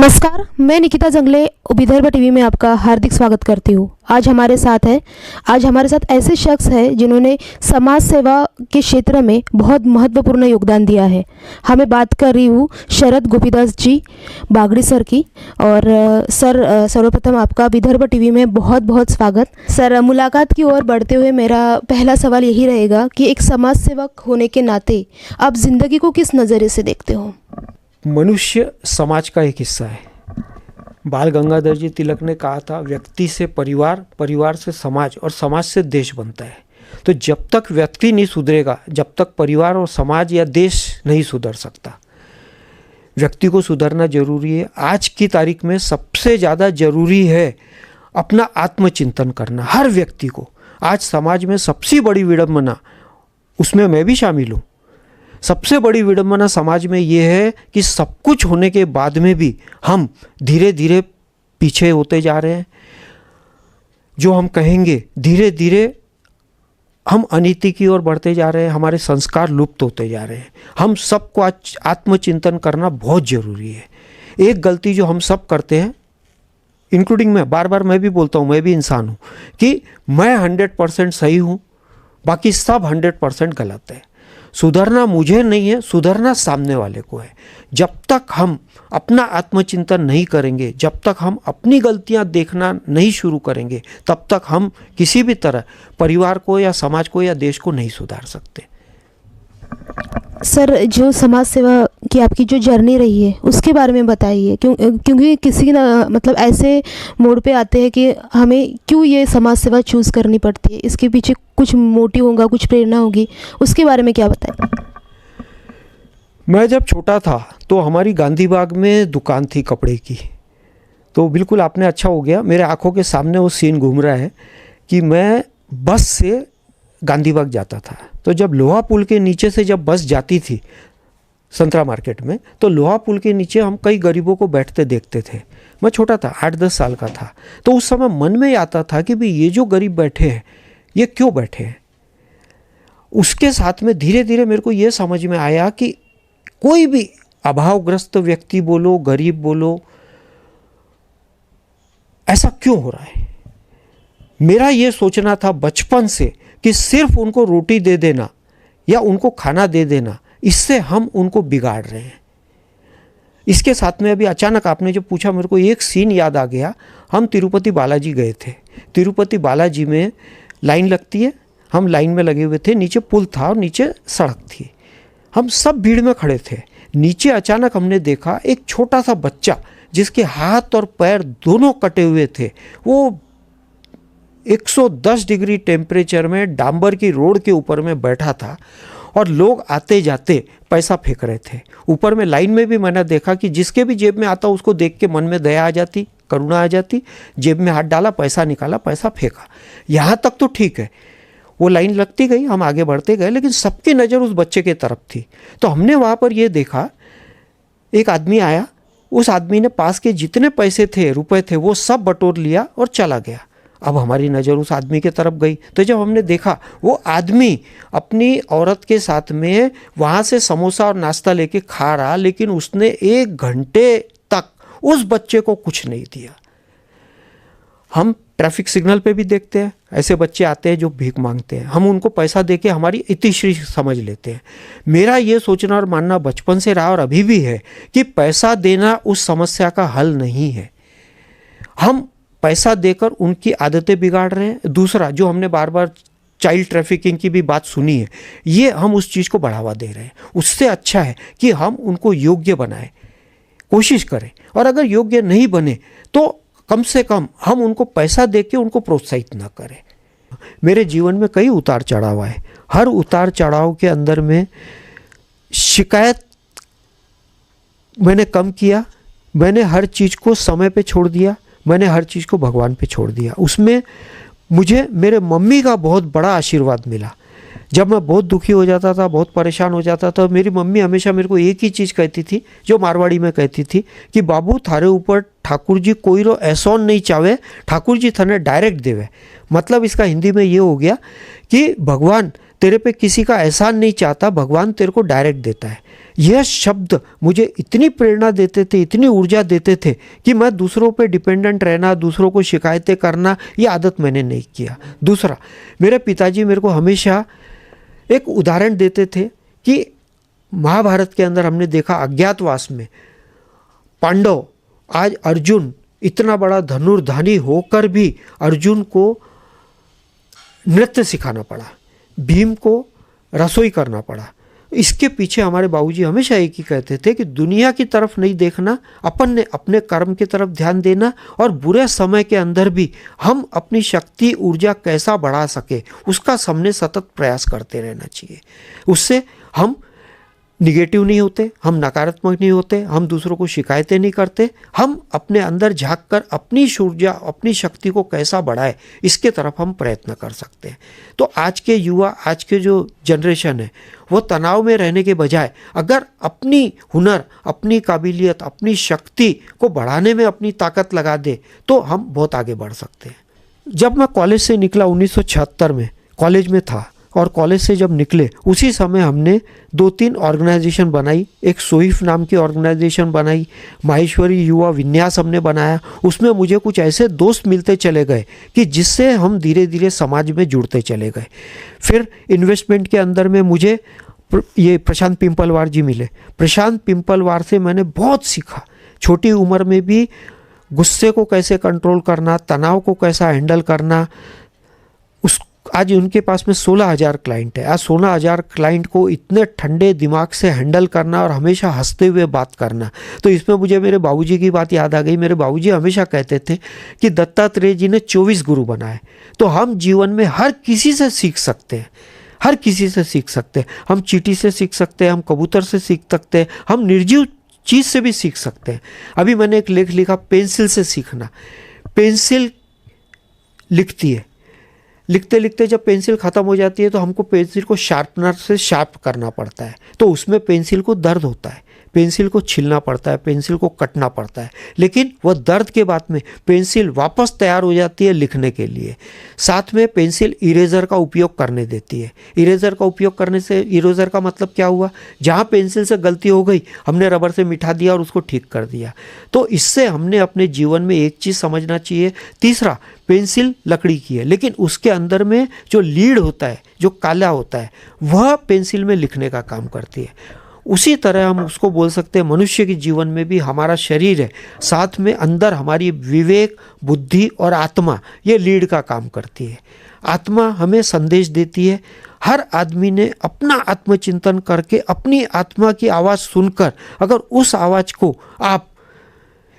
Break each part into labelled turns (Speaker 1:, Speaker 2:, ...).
Speaker 1: नमस्कार, मैं निकिता जंगले विदर्भ टीवी में आपका हार्दिक स्वागत करती हूँ। आज हमारे साथ ऐसे शख्स हैं जिन्होंने समाज सेवा के क्षेत्र में बहुत महत्वपूर्ण योगदान दिया है। हमें बात कर रही हूँ शरद गोपीदास जी बागड़ी सर की। और सर, सर्वप्रथम आपका विदर्भ टीवी में बहुत बहुत स्वागत। सर, मुलाकात की ओर बढ़ते हुए मेरा पहला सवाल यही रहेगा कि एक समाज सेवक होने के नाते आप ज़िंदगी को किस नज़रिए से देखते हो?
Speaker 2: मनुष्य समाज का एक हिस्सा है। बाल गंगाधर जी तिलक ने कहा था, व्यक्ति से परिवार, परिवार से समाज और समाज से देश बनता है। तो जब तक व्यक्ति नहीं सुधरेगा, जब तक परिवार और समाज या देश नहीं सुधर सकता। व्यक्ति को सुधरना जरूरी है। आज की तारीख में सबसे ज़्यादा जरूरी है अपना आत्मचिंतन करना हर व्यक्ति को। आज समाज में सबसे बड़ी विडंबना, उसमें मैं भी शामिल हूँ, सबसे बड़ी विडंबना समाज में ये है कि सब कुछ होने के बाद में भी हम धीरे धीरे पीछे होते जा रहे हैं। जो हम कहेंगे, धीरे धीरे हम अनीति की ओर बढ़ते जा रहे हैं। हमारे संस्कार लुप्त होते जा रहे हैं। हम सबको आत्मचिंतन करना बहुत ज़रूरी है। एक गलती जो हम सब करते हैं, इंक्लूडिंग मैं, बार बार मैं भी बोलता हूँ, मैं भी इंसान हूँ, कि मैं 100% सही हूँ, बाकी सब 100% गलत है। सुधरना मुझे नहीं है, सुधरना सामने वाले को है। जब तक हम अपना आत्मचिंतन नहीं करेंगे, जब तक हम अपनी गलतियां देखना नहीं शुरू करेंगे, तब तक हम किसी भी तरह परिवार को या समाज को या देश को नहीं सुधार सकते।
Speaker 1: सर, जो समाज सेवा की आपकी जो जर्नी रही है उसके बारे में बताइए। क्योंकि किसी ना मतलब ऐसे मोड़ पे आते हैं कि हमें क्यों ये समाज सेवा चूज़ करनी पड़ती है, इसके पीछे कुछ मोटिव होगा, कुछ प्रेरणा होगी, उसके बारे में क्या बताएं?
Speaker 2: मैं जब छोटा था तो हमारी गांधी बाग में दुकान थी कपड़े की। तो बिल्कुल आपने अच्छा हो गया, मेरे आंखों के सामने वो सीन घूम रहा है कि मैं बस से गांधी बाग जाता था। तो जब लोहा पुल के नीचे से जब बस जाती थी संतरा मार्केट में, तो लोहा पुल के नीचे हम कई गरीबों को बैठते देखते थे। मैं छोटा था, 8-10 साल का था। तो उस समय मन में आता था कि भाई ये जो गरीब बैठे हैं, ये क्यों बैठे हैं। उसके साथ में धीरे धीरे मेरे को ये समझ में आया कि कोई भी अभावग्रस्त व्यक्ति बोलो, गरीब बोलो, ऐसा क्यों हो रहा है। मेरा ये सोचना था बचपन से कि सिर्फ उनको रोटी दे देना या उनको खाना दे देना, इससे हम उनको बिगाड़ रहे हैं। इसके साथ में अभी अचानक आपने जो पूछा, मेरे को एक सीन याद आ गया। हम तिरुपति बालाजी गए थे। तिरुपति बालाजी में लाइन लगती है, हम लाइन में लगे हुए थे। नीचे पुल था और नीचे सड़क थी। हम सब भीड़ में खड़े थे। नीचे अचानक हमने देखा एक छोटा सा बच्चा जिसके हाथ और पैर दोनों कटे हुए थे। वो 110 डिग्री टेम्परेचर में डांबर की रोड के ऊपर में बैठा था और लोग आते जाते पैसा फेंक रहे थे। ऊपर में लाइन में भी मैंने देखा कि जिसके भी जेब में आता उसको देख के मन में दया आ जाती, करुणा आ जाती। जेब में हाथ डाला, पैसा निकाला, पैसा फेंका। यहाँ तक तो ठीक है, वो लाइन लगती गई, हम आगे बढ़ते गए, लेकिन सबकी नज़र उस बच्चे की तरफ थी। तो हमने वहाँ पर ये देखा, एक आदमी आया, उस आदमी ने पास के जितने पैसे थे, रुपए थे, वो सब बटोर लिया और चला गया। अब हमारी नज़र उस आदमी की तरफ गई। तो जब हमने देखा वो आदमी अपनी औरत के साथ में वहाँ से समोसा और नाश्ता लेके खा रहा, लेकिन उसने 1 घंटे तक उस बच्चे को कुछ नहीं दिया। हम ट्रैफिक सिग्नल पे भी देखते हैं, ऐसे बच्चे आते हैं जो भीख मांगते हैं। हम उनको पैसा देके हमारी इतिश्री समझ लेते हैं। मेरा ये सोचना और मानना बचपन से रहा और अभी भी है कि पैसा देना उस समस्या का हल नहीं है। हम पैसा देकर उनकी आदतें बिगाड़ रहे हैं। दूसरा, जो हमने बार बार चाइल्ड ट्रैफिकिंग की भी बात सुनी है, ये हम उस चीज़ को बढ़ावा दे रहे हैं। उससे अच्छा है कि हम उनको योग्य बनाएं, कोशिश करें। और अगर योग्य नहीं बने तो कम से कम हम उनको पैसा देके उनको प्रोत्साहित ना करें। मेरे जीवन में कई उतार चढ़ाव आए। हर उतार चढ़ाव के अंदर में शिकायत मैंने कम किया। मैंने हर चीज़ को समय पे छोड़ दिया। मैंने हर चीज़ को भगवान पे छोड़ दिया। उसमें मुझे मेरे मम्मी का बहुत बड़ा आशीर्वाद मिला। जब मैं बहुत दुखी हो जाता था, बहुत परेशान हो जाता था, मेरी मम्मी हमेशा मेरे को एक ही चीज़ कहती थी, जो मारवाड़ी में कहती थी कि बाबू, थारे ऊपर ठाकुर जी कोई रो एहसान नहीं चाहे, ठाकुर जी थाने डायरेक्ट देवे। मतलब इसका हिंदी में ये हो गया कि भगवान तेरे पे किसी का एहसान नहीं चाहता, भगवान तेरे को डायरेक्ट देता है। यह शब्द मुझे इतनी प्रेरणा देते थे, इतनी ऊर्जा देते थे कि मैं दूसरों पे डिपेंडेंट रहना, दूसरों को शिकायतें करना, ये आदत मैंने नहीं किया। दूसरा, मेरे पिताजी मेरे को हमेशा एक उदाहरण देते थे कि महाभारत के अंदर हमने देखा अज्ञातवास में पांडव, आज अर्जुन इतना बड़ा धनुर्धानी होकर भी अर्जुन को नृत्य सिखाना पड़ा, भीम को रसोई करना पड़ा। इसके पीछे हमारे बाबूजी हमेशा एक ही कहते थे कि दुनिया की तरफ नहीं देखना, अपन ने अपने कर्म की तरफ ध्यान देना और बुरे समय के अंदर भी हम अपनी शक्ति ऊर्जा कैसा बढ़ा सके उसका हमने सतत प्रयास करते रहना चाहिए। उससे हम निगेटिव नहीं होते, हम नकारात्मक नहीं होते, हम दूसरों को शिकायतें नहीं करते, हम अपने अंदर झांक कर अपनी ऊर्जा, अपनी शक्ति को कैसा बढ़ाए इसके तरफ हम प्रयत्न कर सकते हैं। तो आज के युवा, आज के जो जनरेशन है वो तनाव में रहने के बजाय अगर अपनी हुनर, अपनी काबिलियत, अपनी शक्ति को बढ़ाने में अपनी ताकत लगा दे तो हम बहुत आगे बढ़ सकते हैं। जब मैं कॉलेज से निकला 1976 में, कॉलेज में था, और कॉलेज से जब निकले उसी समय हमने 2-3 ऑर्गेनाइजेशन बनाई। एक सोइफ नाम की ऑर्गेनाइजेशन बनाई, माहेश्वरी युवा विन्यास हमने बनाया। उसमें मुझे कुछ ऐसे दोस्त मिलते चले गए कि जिससे हम धीरे धीरे समाज में जुड़ते चले गए। फिर इन्वेस्टमेंट के अंदर में मुझे ये प्रशांत पिंपलवार जी मिले। प्रशांत पिंपलवार से मैंने बहुत सीखा। छोटी उम्र में भी गुस्से को कैसे कंट्रोल करना, तनाव को कैसा हैंडल करना। आज उनके पास में 16,000 क्लाइंट है। आज 16,000 क्लाइंट को इतने ठंडे दिमाग से हैंडल करना और हमेशा हंसते हुए बात करना, तो इसमें मुझे मेरे बाबूजी की बात याद आ गई। मेरे बाबूजी हमेशा कहते थे कि दत्तात्रेय जी ने 24 गुरु बनाए। तो हम जीवन में हर किसी से सीख सकते हैं, हर किसी से सीख सकते हैं। हम चींटी से सीख सकते हैं, हम कबूतर से सीख सकते हैं, हम निर्जीव चीज़ से भी सीख सकते हैं। अभी मैंने एक लेख लिखा, पेंसिल से सीखना। पेंसिल लिखती है, लिखते लिखते जब पेंसिल ख़त्म हो जाती है तो हमको पेंसिल को शार्पनर से शार्प करना पड़ता है। तो उसमें पेंसिल को दर्द होता है, पेंसिल को छीलना पड़ता है, पेंसिल को कटना पड़ता है, लेकिन वह दर्द के बाद में पेंसिल वापस तैयार हो जाती है लिखने के लिए। साथ में पेंसिल इरेजर का उपयोग करने देती है। इरेजर का उपयोग करने से, इरेजर का मतलब क्या हुआ, जहाँ पेंसिल से गलती हो गई हमने रबर से मिटा दिया और उसको ठीक कर दिया। तो इससे हमने अपने जीवन में एक चीज़ समझना चाहिए। तीसरा, पेंसिल लकड़ी की है, लेकिन उसके अंदर में जो लीड होता है, जो काला होता है, वह पेंसिल में लिखने का काम करती है। उसी तरह हम उसको बोल सकते हैं, मनुष्य के जीवन में भी हमारा शरीर है, साथ में अंदर हमारी विवेक, बुद्धि और आत्मा, ये लीड का काम करती है। आत्मा हमें संदेश देती है। हर आदमी ने अपना आत्मचिंतन करके अपनी आत्मा की आवाज़ सुनकर अगर उस आवाज़ को आप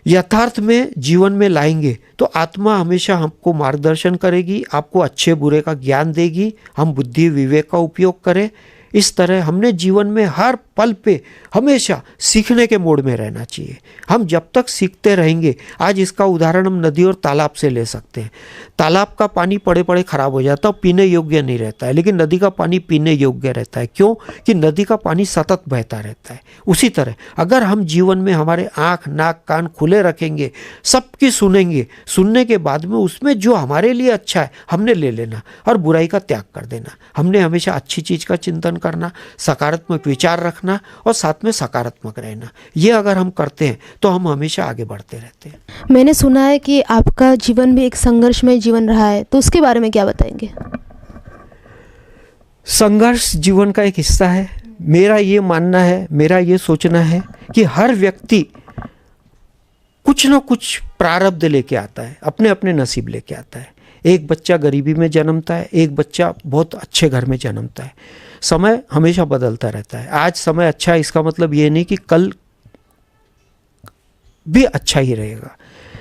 Speaker 2: यथार्थ में जीवन में लाएंगे तो आत्मा हमेशा हमको मार्गदर्शन करेगी, आपको अच्छे बुरे का ज्ञान देगी। हम बुद्धि विवेक का उपयोग करें। इस तरह हमने जीवन में हर पल पे हमेशा सीखने के मोड में रहना चाहिए। हम जब तक सीखते रहेंगे, आज इसका उदाहरण हम नदी और तालाब से ले सकते हैं। तालाब का पानी पड़े पड़े खराब हो जाता है, पीने योग्य नहीं रहता है, लेकिन नदी का पानी पीने योग्य रहता है। क्यों? कि नदी का पानी सतत बहता रहता है। उसी तरह अगर हम जीवन में हमारे आँख, नाक, कान खुले रखेंगे, सबकी सुनेंगे, सुनने के बाद में उसमें जो हमारे लिए अच्छा है हमने ले लेना और बुराई का त्याग कर देना। हमने हमेशा अच्छी चीज़ का चिंतन करना, सकारात्मक विचार रखना और साथ में सकारात्मक रहना। ये अगर हम करते हैं तो हम हमेशा आगे बढ़ते रहते हैं।
Speaker 1: मैंने सुना है कि आपका जीवन भी एक संघर्षमय जीवन रहा है, तो उसके बारे में क्या बताएंगे?
Speaker 2: संघर्ष जीवन का एक हिस्सा है। मेरा ये मानना है, मेरा ये सोचना है कि हर व्यक्ति कुछ ना कुछ प्रारब्ध लेके आता है, अपने अपने नसीब लेके आता है। एक बच्चा गरीबी में जन्मता है, एक बच्चा बहुत अच्छे घर में जन्मता है। समय हमेशा बदलता रहता है। आज समय अच्छा है, इसका मतलब ये नहीं कि कल भी अच्छा ही रहेगा।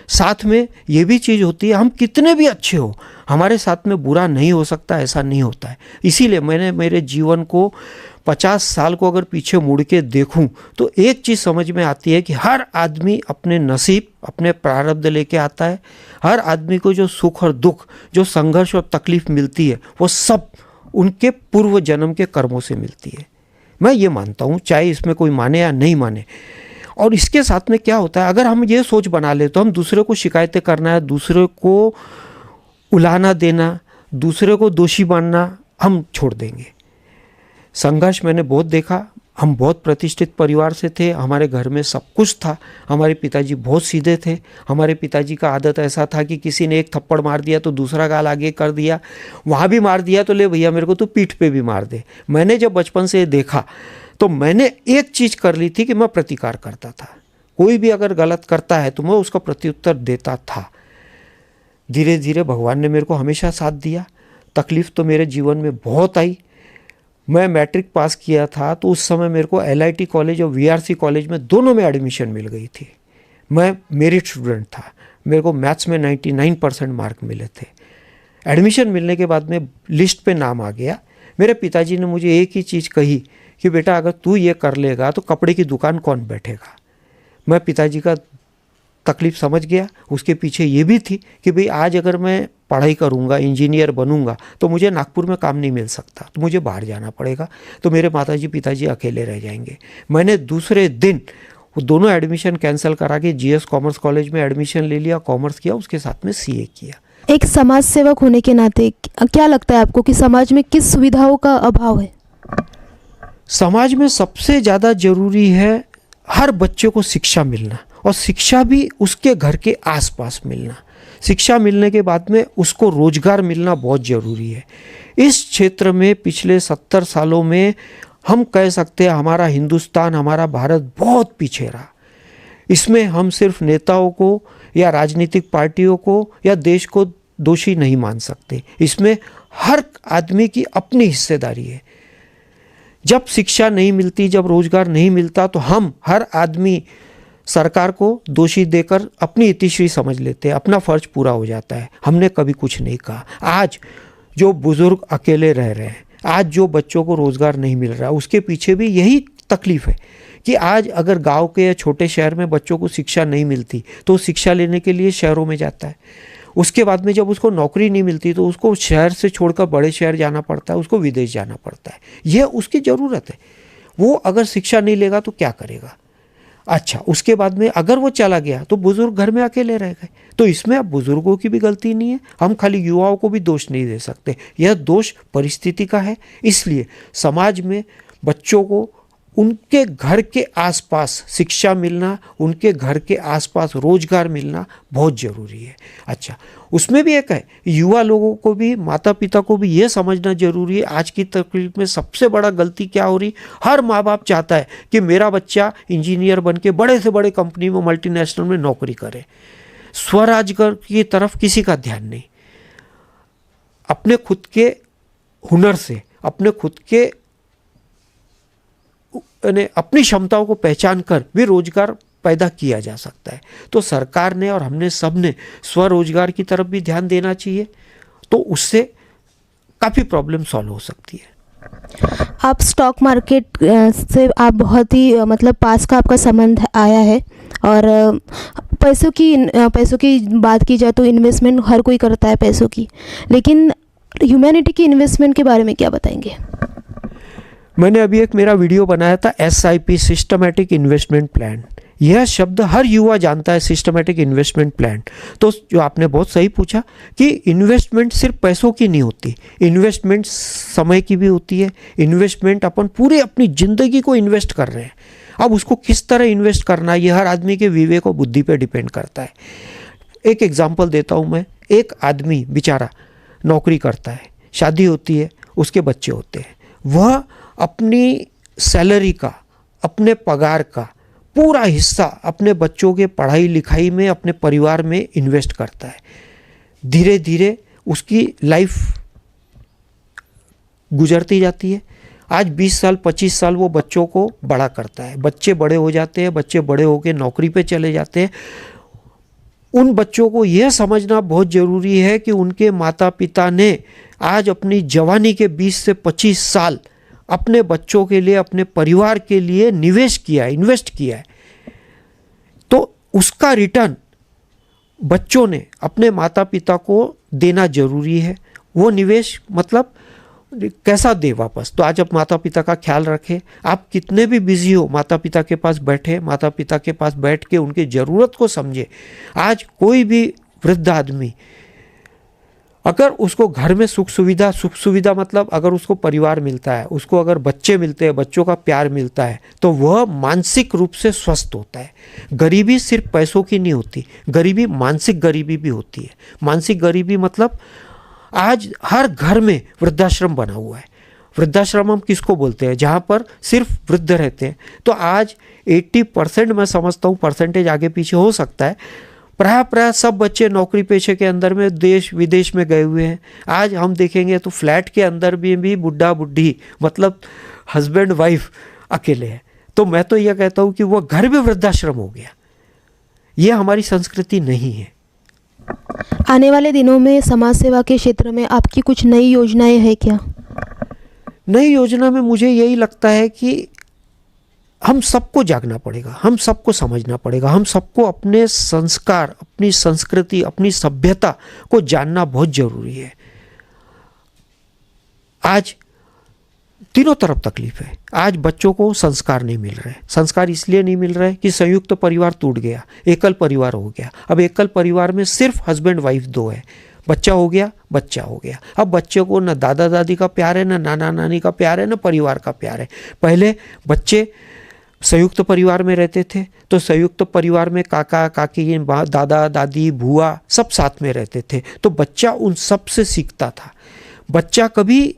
Speaker 2: साथ में ये भी चीज़ होती है, हम कितने भी अच्छे हो, हमारे साथ में बुरा नहीं हो सकता, ऐसा नहीं होता है। इसीलिए मैंने मेरे जीवन को 50 साल को अगर पीछे मुड़ के देखूं तो एक चीज़ समझ में आती है कि हर आदमी अपने नसीब, अपने प्रारब्ध लेके आता है। हर आदमी को जो सुख और दुख, जो संघर्ष और तकलीफ मिलती है, वो सब उनके पूर्व जन्म के कर्मों से मिलती है। मैं ये मानता हूँ, चाहे इसमें कोई माने या नहीं माने। और इसके साथ में क्या होता है, अगर हम ये सोच बना ले तो हम दूसरे को शिकायतें करना है, दूसरे को उलाहना देना, दूसरे को दोषी मानना हम छोड़ देंगे। संघर्ष मैंने बहुत देखा। हम बहुत प्रतिष्ठित परिवार से थे, हमारे घर में सब कुछ था। हमारे पिताजी बहुत सीधे थे। हमारे पिताजी का आदत ऐसा था कि किसी ने एक थप्पड़ मार दिया तो दूसरा गाल आगे कर दिया, वहाँ भी मार दिया तो ले भैया मेरे को तो पीठ पे भी मार दे। मैंने जब बचपन से देखा तो मैंने एक चीज़ कर ली थी कि मैं प्रतिकार करता था। कोई भी अगर गलत करता है तो मैं उसका प्रत्युत्तर देता था। धीरे धीरे भगवान ने मेरे को हमेशा साथ दिया। तकलीफ़ तो मेरे जीवन में बहुत आई। मैं मैट्रिक पास किया था तो उस समय मेरे को LIT कॉलेज और VRC कॉलेज में दोनों में एडमिशन मिल गई थी। मैं मेरिट स्टूडेंट था, मेरे को मैथ्स में 99% मार्क मिले थे। एडमिशन मिलने के बाद में लिस्ट पे नाम आ गया। मेरे पिताजी ने मुझे एक ही चीज़ कही कि बेटा अगर तू ये कर लेगा तो कपड़े की दुकान कौन बैठेगा। मैं पिताजी का तकलीफ़ समझ गया। उसके पीछे ये भी थी कि भाई आज अगर मैं पढ़ाई करूँगा, इंजीनियर बनूँगा तो मुझे नागपुर में काम नहीं मिल सकता, तो मुझे बाहर जाना पड़ेगा, तो मेरे माताजी पिताजी अकेले रह जाएंगे। मैंने दूसरे दिन वो दोनों एडमिशन कैंसिल करा के GS कॉमर्स कॉलेज में एडमिशन ले लिया, कॉमर्स किया, उसके साथ में CA किया।
Speaker 1: एक समाज सेवक होने के नाते क्या लगता है आपको कि समाज में किस सुविधाओं का अभाव है?
Speaker 2: समाज में सबसे ज़्यादा ज़रूरी है हर बच्चे को शिक्षा मिलना, और शिक्षा भी उसके घर के आसपास मिलना। शिक्षा मिलने के बाद में उसको रोजगार मिलना बहुत ज़रूरी है। इस क्षेत्र में पिछले 70 सालों में हम कह सकते हैं हमारा हिंदुस्तान, हमारा भारत बहुत पीछे रहा। इसमें हम सिर्फ नेताओं को या राजनीतिक पार्टियों को या देश को दोषी नहीं मान सकते। इसमें हर आदमी की अपनी हिस्सेदारी है। जब शिक्षा नहीं मिलती, जब रोजगार नहीं मिलता तो हम हर आदमी सरकार को दोषी देकर अपनी इतिश्री समझ लेते हैं, अपना फर्ज पूरा हो जाता है। हमने कभी कुछ नहीं कहा। आज जो बुजुर्ग अकेले रह रहे हैं, आज जो बच्चों को रोजगार नहीं मिल रहा, उसके पीछे भी यही तकलीफ है कि आज अगर गांव के या छोटे शहर में बच्चों को शिक्षा नहीं मिलती तो शिक्षा लेने के लिए शहरों में जाता है। उसके बाद में जब उसको नौकरी नहीं मिलती तो उसको शहर से छोड़कर बड़े शहर जाना पड़ता है, उसको विदेश जाना पड़ता है। यह उसकी ज़रूरत है। वो अगर शिक्षा नहीं लेगा तो क्या करेगा? अच्छा, उसके बाद में अगर वो चला गया तो बुजुर्ग घर में अकेले रह गए। तो इसमें अब बुजुर्गों की भी गलती नहीं है, हम खाली युवाओं को भी दोष नहीं दे सकते। यह दोष परिस्थिति का है। इसलिए समाज में बच्चों को उनके घर के आसपास शिक्षा मिलना, उनके घर के आसपास रोजगार मिलना बहुत ज़रूरी है। अच्छा, उसमें भी एक है, युवा लोगों को भी, माता पिता को भी ये समझना जरूरी है आज की तकलीफ में सबसे बड़ा गलती क्या हो रही। हर माँ बाप चाहता है कि मेरा बच्चा इंजीनियर बन के बड़े से बड़े कंपनी में, मल्टीनेशनल में नौकरी करे। स्वरोजगार की तरफ किसी का ध्यान नहीं। अपने खुद के हुनर से, अपने खुद के अपनी क्षमताओं को पहचान कर भी रोजगार पैदा किया जा सकता है। तो सरकार ने और हमने सब ने स्वरोजगार की तरफ भी ध्यान देना चाहिए, तो उससे काफ़ी प्रॉब्लम सॉल्व हो सकती है।
Speaker 1: आप स्टॉक मार्केट से आप बहुत ही मतलब पास का आपका संबंध आया है, और पैसों की बात की जाए तो इन्वेस्टमेंट हर कोई करता है पैसों की, लेकिन ह्यूमैनिटी की इन्वेस्टमेंट के बारे में क्या बताएंगे?
Speaker 2: मैंने अभी एक मेरा वीडियो बनाया था SIP, सिस्टमैटिक इन्वेस्टमेंट प्लान। यह शब्द हर युवा जानता है, सिस्टमैटिक इन्वेस्टमेंट प्लान। तो जो आपने बहुत सही पूछा कि इन्वेस्टमेंट सिर्फ पैसों की नहीं होती, इन्वेस्टमेंट समय की भी होती है। इन्वेस्टमेंट अपन पूरे अपनी ज़िंदगी को इन्वेस्ट कर रहे हैं। अब उसको किस तरह इन्वेस्ट करना है, यह हर आदमी के विवेक और बुद्धि पे डिपेंड करता है। एक एग्जाम्पल देता हूँ मैं। एक आदमी बेचारा नौकरी करता है, शादी होती है, उसके बच्चे होते हैं, वह अपनी सैलरी का, अपने पगार का पूरा हिस्सा अपने बच्चों के पढ़ाई लिखाई में, अपने परिवार में इन्वेस्ट करता है। धीरे धीरे उसकी लाइफ गुजरती जाती है। आज 20 साल 25 साल वो बच्चों को बड़ा करता है, बच्चे बड़े हो जाते हैं, बच्चे बड़े होकर नौकरी पे चले जाते हैं। उन बच्चों को यह समझना बहुत ज़रूरी है कि उनके माता पिता ने आज अपनी जवानी के 20 से 25 साल अपने बच्चों के लिए, अपने परिवार के लिए निवेश किया है, इन्वेस्ट किया है। तो उसका रिटर्न बच्चों ने अपने माता पिता को देना जरूरी है। वो निवेश मतलब कैसा दे वापस। तो आज आप माता पिता का ख्याल रखें। आप कितने भी बिजी हो, माता पिता के पास बैठे, माता पिता के पास बैठ के उनकी ज़रूरत को समझे। आज कोई भी वृद्ध आदमी अगर उसको घर में सुख सुविधा मतलब अगर उसको परिवार मिलता है, उसको अगर बच्चे मिलते हैं, बच्चों का प्यार मिलता है, तो वह मानसिक रूप से स्वस्थ होता है। गरीबी सिर्फ पैसों की नहीं होती, गरीबी मानसिक गरीबी भी होती है। मानसिक गरीबी मतलब आज हर घर में वृद्धाश्रम बना हुआ है। वृद्धाश्रम हम किसको बोलते हैं? जहाँ पर सिर्फ वृद्ध रहते हैं। तो आज 80% मैं समझता हूँ, परसेंटेज आगे पीछे हो सकता है, प्राय सब बच्चे नौकरी पेशे के अंदर में देश विदेश में गए हुए हैं। आज हम देखेंगे तो फ्लैट के अंदर भी बुढ़ा बुढ़ी मतलब हस्बैंड वाइफ अकेले हैं। तो मैं तो यह कहता हूँ कि वह घर भी वृद्धाश्रम हो गया। ये हमारी संस्कृति नहीं है।
Speaker 1: आने वाले दिनों में समाज सेवा के क्षेत्र में आपकी कुछ नई योजनाएं हैं क्या?
Speaker 2: नई योजना में मुझे यही लगता है कि हम सबको जागना पड़ेगा, हम सबको समझना पड़ेगा, हम सबको अपने संस्कार, अपनी संस्कृति, अपनी सभ्यता को जानना बहुत जरूरी है। आज तीनों तरफ तकलीफ है। आज बच्चों को संस्कार नहीं मिल रहे। संस्कार इसलिए नहीं मिल रहे कि संयुक्त परिवार टूट गया, एकल परिवार हो गया। अब एकल परिवार में सिर्फ हस्बैंड वाइफ दो है, बच्चा हो गया, बच्चा हो गया। अब बच्चे को न दादा दादी का प्यार है, न नाना नानी का प्यार है, न परिवार का प्यार है। पहले बच्चे संयुक्त परिवार में रहते थे, तो संयुक्त परिवार में काका काकी, दादा दादी, बुआ सब साथ में रहते थे, तो बच्चा उन सब से सीखता था। बच्चा कभी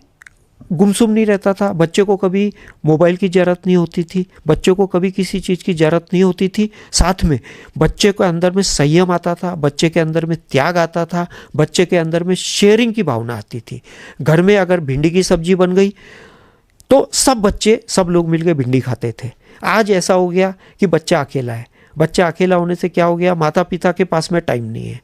Speaker 2: गुमसुम नहीं रहता था, बच्चे को कभी मोबाइल की ज़रूरत नहीं होती थी, बच्चे को कभी किसी चीज़ की ज़रूरत नहीं होती थी। साथ में बच्चे के अंदर में संयम आता था, बच्चे के अंदर में त्याग आता था, बच्चे के अंदर में शेयरिंग की भावना आती थी। घर में अगर भिंडी की सब्जी बन गई तो सब लोग मिलकर भिंडी खाते थे। आज ऐसा हो गया कि बच्चा अकेला है। बच्चा अकेला होने से क्या हो गया? माता पिता के पास में टाइम नहीं है।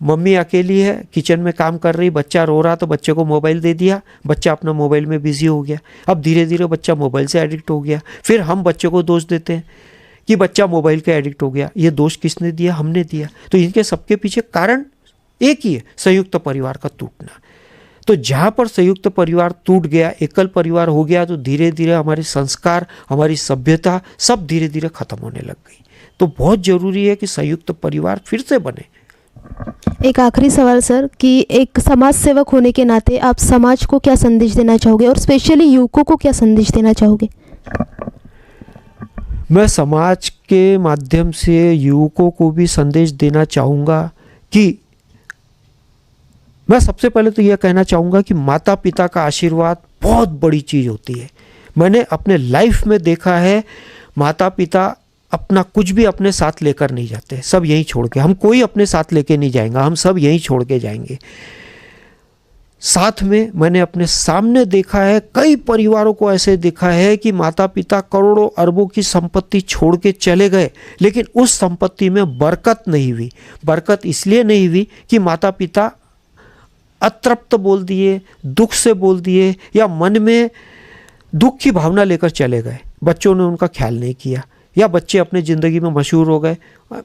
Speaker 2: मम्मी अकेली है, किचन में काम कर रही, बच्चा रो रहा तो बच्चे को मोबाइल दे दिया, बच्चा अपना मोबाइल में बिजी हो गया। अब धीरे धीरे बच्चा मोबाइल से एडिक्ट हो गया। फिर हम बच्चे को दोष देते हैं कि बच्चा मोबाइल का एडिक्ट हो गया। ये दोष किसने दिया? हमने दिया। तो इनके सबके पीछे कारण एक ही है, संयुक्त परिवार का टूटना। तो जहाँ पर संयुक्त परिवार टूट गया, एकल परिवार हो गया, तो धीरे धीरे हमारे संस्कार, हमारी सभ्यता सब धीरे धीरे खत्म होने लग गई। तो बहुत जरूरी है कि संयुक्त परिवार फिर से बने।
Speaker 1: एक आखिरी सवाल सर, कि एक समाज सेवक होने के नाते आप समाज को क्या संदेश देना चाहोगे और स्पेशली युवकों को क्या संदेश देना चाहोगे?
Speaker 2: मैं समाज के माध्यम से युवकों को भी संदेश देना चाहूँगा कि मैं सबसे पहले तो यह कहना चाहूँगा कि माता पिता का आशीर्वाद बहुत बड़ी चीज़ होती है। मैंने अपने लाइफ में देखा है, माता पिता अपना कुछ भी अपने साथ लेकर नहीं जाते, सब यहीं छोड़ के। हम कोई अपने साथ लेके नहीं जाएंगे, हम सब यहीं छोड़ के जाएंगे। साथ में मैंने अपने सामने देखा है, कई परिवारों को ऐसे देखा है कि माता पिता करोड़ों अरबों की संपत्ति छोड़ के चले गए, लेकिन उस संपत्ति में बरकत नहीं हुई। बरकत इसलिए नहीं हुई कि माता पिता अतृप्त बोल दिए, दुख से बोल दिए, या मन में दुख की भावना लेकर चले गए, बच्चों ने उनका ख्याल नहीं किया, या बच्चे अपने ज़िंदगी में मशहूर हो गए,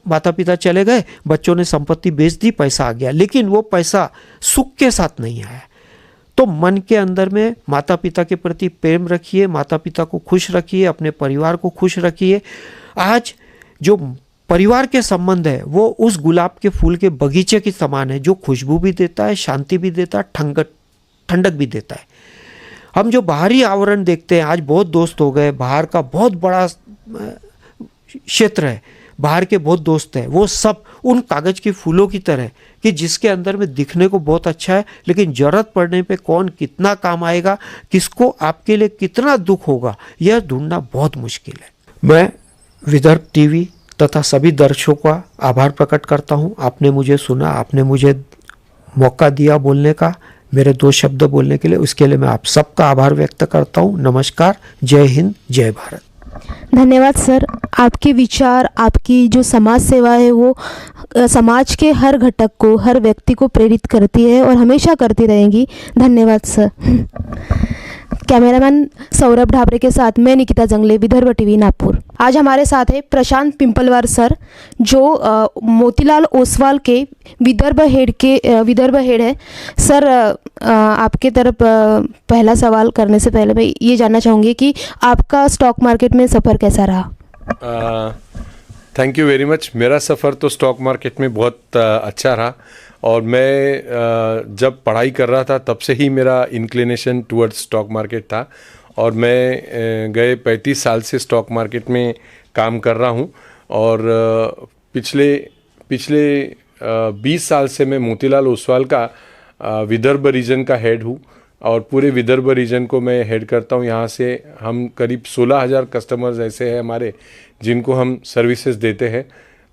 Speaker 2: माता पिता चले गए, बच्चों ने संपत्ति बेच दी, पैसा आ गया, लेकिन वो पैसा सुख के साथ नहीं आया। तो मन के अंदर में माता पिता के प्रति प्रेम रखिए, माता पिता को खुश रखिए, अपने परिवार को खुश रखिए। आज जो परिवार के संबंध है वो उस गुलाब के फूल के बगीचे के समान है, जो खुशबू भी देता है, शांति भी देता है, ठंडक भी देता है। हम जो बाहरी आवरण देखते हैं, आज बहुत दोस्त हो गए, बाहर का बहुत बड़ा क्षेत्र है, बाहर के बहुत दोस्त हैं, वो सब उन कागज के फूलों की तरह कि जिसके अंदर में दिखने को बहुत अच्छा है, लेकिन जरूरत पड़ने पे कौन कितना काम आएगा, किसको आपके लिए कितना दुख होगा, यह ढूंढना बहुत मुश्किल है। मैं विदर्भ टीवी तथा सभी दर्शकों का आभार प्रकट करता हूं। आपने मुझे सुना, आपने मुझे मौका दिया बोलने का, मेरे 2 शब्द बोलने के लिए, उसके लिए मैं आप सबका आभार व्यक्त करता हूं। नमस्कार, जय हिंद, जय भारत।
Speaker 1: धन्यवाद सर। आपके विचार, आपकी जो समाज सेवा है वो समाज के हर घटक को, हर व्यक्ति को प्रेरित करती है और हमेशा करती रहेगी। धन्यवाद सर। कैमरामैन सौरभ ढाबरे के साथ मैं निकिता जंगले, विदर्भ टीवी नागपुर। आज हमारे साथ है प्रशांत पिंपलवार सर, जो मोतीलाल ओसवाल के विदर्भ हेड है। सर, आपके तरफ पहला सवाल करने से पहले मैं ये जानना चाहूँगी कि आपका स्टॉक मार्केट में सफ़र कैसा रहा?
Speaker 3: Thank you very much. मेरा सफ़र तो स्टॉक मार्केट में बहुत अच्छा रहा और मैं जब पढ़ाई कर रहा था तब से ही मेरा इंक्लिनेशन टुवर्ड्स स्टॉक मार्केट था और मैं गए 35 साल से स्टॉक मार्केट में काम कर रहा हूँ और पिछले 20 साल से मैं मोतीलाल ओसवाल का विदर्भ रीजन का हेड हूँ और पूरे विदर्भ रीजन को मैं हेड करता हूँ। यहाँ से हम करीब 16,000 कस्टमर्स ऐसे हैं हमारे जिनको हम सर्विसेज देते हैं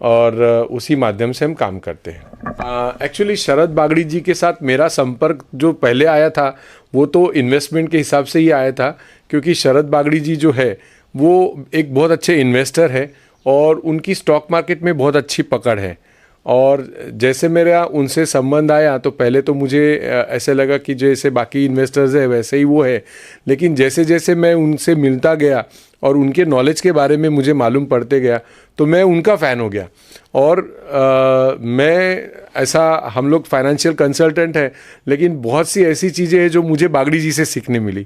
Speaker 3: और उसी माध्यम से हम काम करते हैं। एक्चुअली शरद बागड़ी जी के साथ मेरा संपर्क जो पहले आया था वो तो इन्वेस्टमेंट के हिसाब से ही आया था, क्योंकि शरद बागड़ी जी जो है वो एक बहुत अच्छे इन्वेस्टर है और उनकी स्टॉक मार्केट में बहुत अच्छी पकड़ है। और जैसे मेरा उनसे संबंध आया तो पहले तो मुझे ऐसे लगा कि जैसे बाकी इन्वेस्टर्स है वैसे ही वो है, लेकिन जैसे जैसे मैं उनसे मिलता गया और उनके नॉलेज के बारे में मुझे मालूम पड़ते गया तो मैं उनका फ़ैन हो गया। और हम लोग फाइनेंशियल कंसल्टेंट हैं, लेकिन बहुत सी ऐसी चीज़ें हैं जो मुझे बागड़ी जी से सीखने मिली।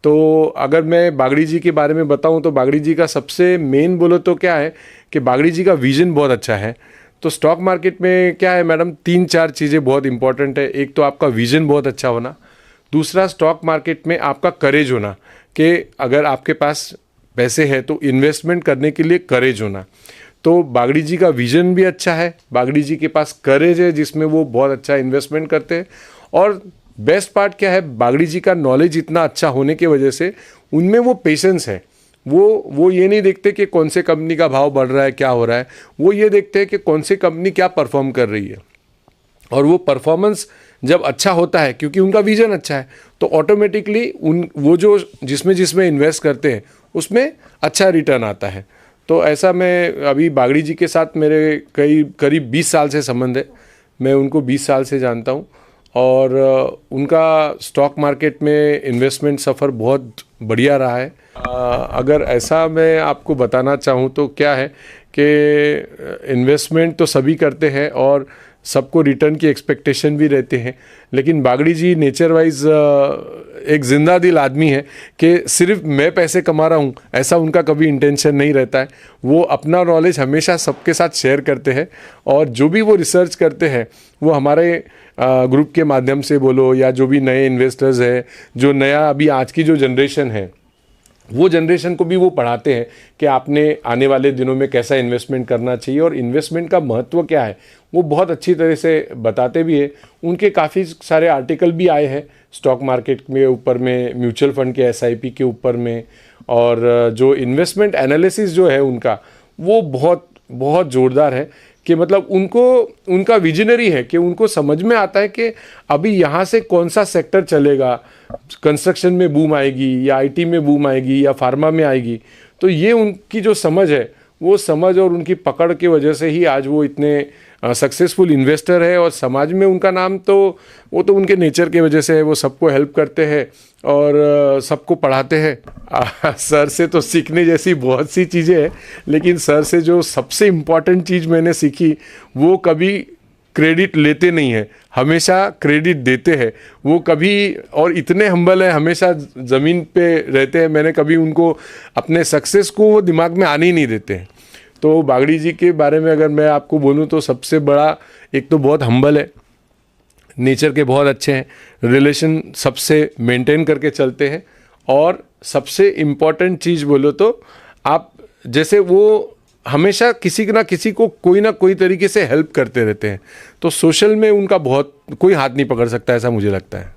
Speaker 3: तो अगर मैं बागड़ी जी के बारे में बताऊं तो बागड़ी जी का सबसे मेन बोलो तो क्या है कि बागड़ी जी का विज़न बहुत अच्छा है। तो स्टॉक मार्केट में क्या है मैडम, 3-4 चीज़ें बहुत इंपॉर्टेंट है। एक तो आपका विज़न बहुत अच्छा होना, दूसरा स्टॉक मार्केट में आपका करेज होना कि अगर आपके पास पैसे हैं तो इन्वेस्टमेंट करने के लिए करेज होना। तो बागड़ी जी का विज़न भी अच्छा है, बागड़ी जी के पास करेज है जिसमें वो बहुत अच्छा इन्वेस्टमेंट करते हैं। और बेस्ट पार्ट क्या है, बागड़ी जी का नॉलेज इतना अच्छा होने की वजह से उनमें वो पेशेंस है। वो ये नहीं देखते कि कौन से कंपनी का भाव बढ़ रहा है, क्या हो रहा है, वो ये देखते हैं कि कौन सी कंपनी क्या परफॉर्म कर रही है। और वो परफॉर्मेंस जब अच्छा होता है क्योंकि उनका विजन अच्छा है तो ऑटोमेटिकली वो जो जिसमें इन्वेस्ट करते हैं उसमें अच्छा रिटर्न आता है। तो ऐसा मैं अभी बागड़ी जी के साथ मेरे करीब 20 साल से संबंध है, मैं उनको 20 साल से जानता हूँ और उनका स्टॉक मार्केट में इन्वेस्टमेंट सफ़र बहुत बढ़िया रहा है। अगर ऐसा मैं आपको बताना चाहूँ तो क्या है कि इन्वेस्टमेंट तो सभी करते हैं और सबको रिटर्न की एक्सपेक्टेशन भी रहते हैं, लेकिन बागड़ी जी नेचर वाइज एक जिंदा दिल आदमी है कि सिर्फ मैं पैसे कमा रहा हूँ ऐसा उनका कभी इंटेंशन नहीं रहता है। वो अपना नॉलेज हमेशा सबके साथ शेयर करते हैं और जो भी वो रिसर्च करते हैं वो हमारे ग्रुप के माध्यम से बोलो या जो भी नए इन्वेस्टर्स हैं, जो नया अभी आज की जो जनरेशन है वो जनरेशन को भी वो पढ़ाते हैं कि आपने आने वाले दिनों में कैसा इन्वेस्टमेंट करना चाहिए और इन्वेस्टमेंट का महत्व क्या है वो बहुत अच्छी तरह से बताते भी है। उनके काफ़ी सारे आर्टिकल भी आए हैं स्टॉक मार्केट के ऊपर में, म्यूचुअल फंड के SIP के ऊपर में, और जो इन्वेस्टमेंट एनालिसिस जो है उनका वो बहुत बहुत ज़ोरदार है कि मतलब उनका विजनरी है कि उनको समझ में आता है कि अभी यहाँ से कौन सा सेक्टर चलेगा, कंस्ट्रक्शन में बूम आएगी या IT में बूम आएगी या फार्मा में आएगी। तो ये उनकी जो समझ है वो समझ और उनकी पकड़ की वजह से ही आज वो इतने सक्सेसफुल इन्वेस्टर है और समाज में उनका नाम तो वो तो उनके नेचर की वजह से है। वो सबको हेल्प करते हैं और सबको पढ़ाते हैं। सर से तो सीखने जैसी बहुत सी चीज़ें हैं, लेकिन सर से जो सबसे इम्पॉर्टेंट चीज़ मैंने सीखी वो कभी क्रेडिट लेते नहीं है, हमेशा क्रेडिट देते हैं। वो कभी और इतने हम्बल है, हमेशा ज़मीन पे रहते हैं। मैंने कभी उनको अपने सक्सेस को वो दिमाग में आने ही नहीं देते हैं। तो बागड़ी जी के बारे में अगर मैं आपको बोलूँ तो सबसे बड़ा एक तो बहुत हम्बल है, नेचर के बहुत अच्छे हैं, रिलेशन सबसे मेंटेन करके चलते हैं, और सबसे इम्पॉर्टेंट चीज़ बोलो तो आप जैसे वो हमेशा किसी ना किसी को कोई ना कोई तरीके से हेल्प करते रहते हैं। तो सोशल में उनका बहुत कोई हाथ नहीं पकड़ सकता, ऐसा मुझे लगता है।